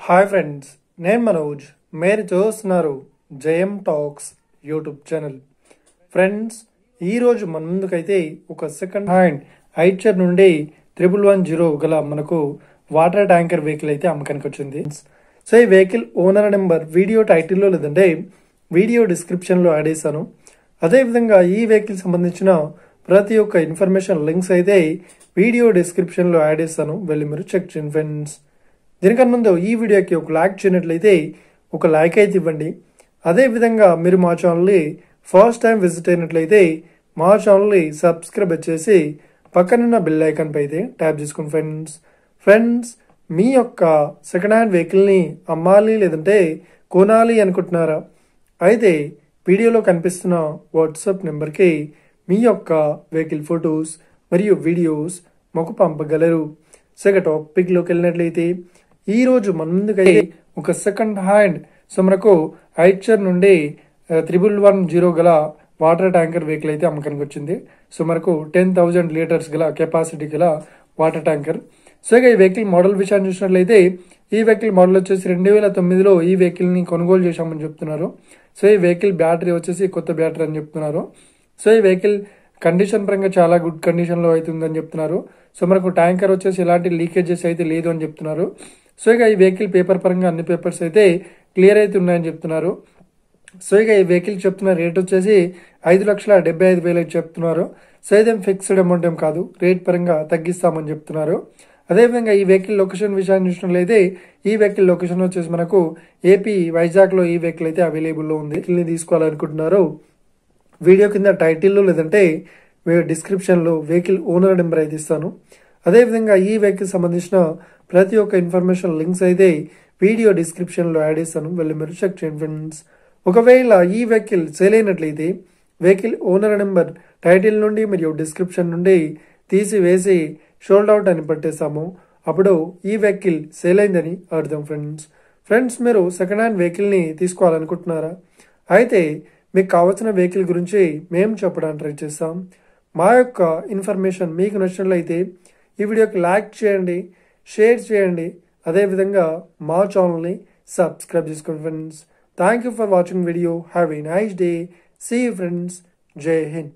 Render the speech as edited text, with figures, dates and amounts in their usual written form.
Hi friends, నేను మనోజ్. మీరు చూస్తున్నారు జయం టాక్స్ యూట్యూబ్ ఛానల్. ఫ్రెండ్స్, ఈరోజు మన ముందుకైతే ఒక సెకండ్ హ్యాండ్ ఐచర్ నుండి 1110 గల మనకు వాటర్ ట్యాంకర్ వెహికల్ అయితే అమ్మకానికి వచ్చింది. సో ఈ వెహికల్ ఓనర్ నెంబర్ వీడియో టైటిల్లో లేదంటే వీడియో డిస్క్రిప్షన్లో యాడ్ చేశాను. అదేవిధంగా ఈ వెహికల్ సంబంధించిన ప్రతి ఒక్క ఇన్ఫర్మేషన్ లింక్స్ అయితే వీడియో డిస్క్రిప్షన్లో యాడ్ చేస్తాను, వెళ్ళి మీరు చెక్ చేయండి ఫ్రెండ్స్. దీనికన్నా ముందు ఈ వీడియోకి ఒక లైక్ చేయనట్లయితే ఒక లైక్ అయితే ఇవ్వండి. అదేవిధంగా మీరు మా ఛానల్ని ఫస్ట్ టైం విజిట్ అయినట్లయితే మా ఛానల్ని సబ్స్క్రైబ్ చేసి పక్కనున్న బెల్ ఐకాన్ పై అయితే ట్యాప్ చేసుకోండి ఫ్రెండ్స్. మీ యొక్క సెకండ్ హ్యాండ్ వెహికల్ని అమ్మాలి లేదంటే కొనాలి అనుకుంటున్నారా? అయితే వీడియోలో కనిపిస్తున్న వాట్సాప్ నెంబర్కి మీ యొక్క వెహికల్ ఫొటోస్ మరియు వీడియోస్ మాకు పంపగలరు. టాపిక్లోకి వెళ్ళినట్లయితే ఈరోజు మన ముందుకైతే ఒక సెకండ్ హ్యాండ్ మనకు ఐచర్ నుండి 1110 గల వాటర్ ట్యాంకర్ వెహికల్ అయితే అమ్మకానికి వచ్చింది. మనకు 10,000 లీటర్స్ గల కెపాసిటీ గల వాటర్ ట్యాంకర్. ఈ వెహికల్ మోడల్ విషయాన్ని చూసినట్లయితే ఈ వెహికల్ మోడల్ వచ్చేసి 2009లో ఈ వెహికల్ ని కొనుగోలు చేశామని చెప్తున్నారు. ఈ వెహికల్ బ్యాటరీ వచ్చేసి కొత్త బ్యాటరీ అని చెప్తున్నారు. ఈ వెహికల్ కండిషన్ పరంగా చాలా గుడ్ కండిషన్ లో అయితే ఉందని చెప్తున్నారు. మనకు ట్యాంకర్ వచ్చేసి ఎలాంటి లీకేజెస్ అయితే లేదు అని చెప్తున్నారు. ఇక ఈ వెహికల్ పేపర్ పరంగా అన్ని పేపర్స్ అయితే క్లియర్ అయితే ఉన్నాయని చెప్తున్నారు. ఇక ఈ వెహికల్ చెప్తున్న రేట్ వచ్చేసి 5,75,000 అయితే చెప్తున్నారు. ఇదేం ఫిక్స్డ్ అమౌంట్ ఏం కాదు, రేట్ పరంగా తగ్గిస్తామని చెప్తున్నారు. అదేవిధంగా ఈ వెహికల్ లొకేషన్ విషయాన్ని చూసినట్లయితే ఈ వెహికల్ లొకేషన్ వచ్చేసి మనకు ఏపీ వైజాగ్ లో ఈ వెహికల్ అయితే అవైలబుల్లో ఉంది. వెహికల్ని తీసుకోవాలనుకుంటున్నారు వీడియో కింద టైటిల్లో లేదంటే డిస్క్రిప్షన్లో వెహికల్ ఓనర్ నెంబర్ అయితే ఇస్తాను. అదేవిధంగా ఈ వెహికల్ సంబంధించిన ప్రతి ఒక్క ఇన్ఫర్మేషన్ లింక్స్ అయితే వీడియో డిస్క్రిప్షన్లో యాడ్ చేస్తాను, వెళ్ళి మీరు చెక్ చేయండి ఫ్రెండ్స్. ఒకవేళ ఈ వెహికల్ సేల్ అయినట్లయితే వెహికల్ ఓనర్ నెంబర్ టైటిల్ నుండి మరియు డిస్క్రిప్షన్ నుండి తీసివేసి షోల్డ్ అవుట్ అని పెట్టేస్తాము. అప్పుడు ఈ వెహికల్ సేల్ అయిందని అర్థం ఫ్రెండ్స్. మీరు సెకండ్ హ్యాండ్ వెహికల్ని తీసుకోవాలనుకుంటున్నారా? అయితే మీకు కావాల్సిన వెహికల్ గురించి మేము చెప్పడానికి ట్రై చేస్తాం. మా యొక్క ఇన్ఫర్మేషన్ మీకు నచ్చినట్లయితే ఈ వీడియోకి లైక్ చేయండి, షేర్ చేయండి. అదేవిధంగా మా ఛానల్ని సబ్స్క్రైబ్ చేసుకోండి friends. Thank you for watching video. Have a nice day. See you friends. జై హింద్.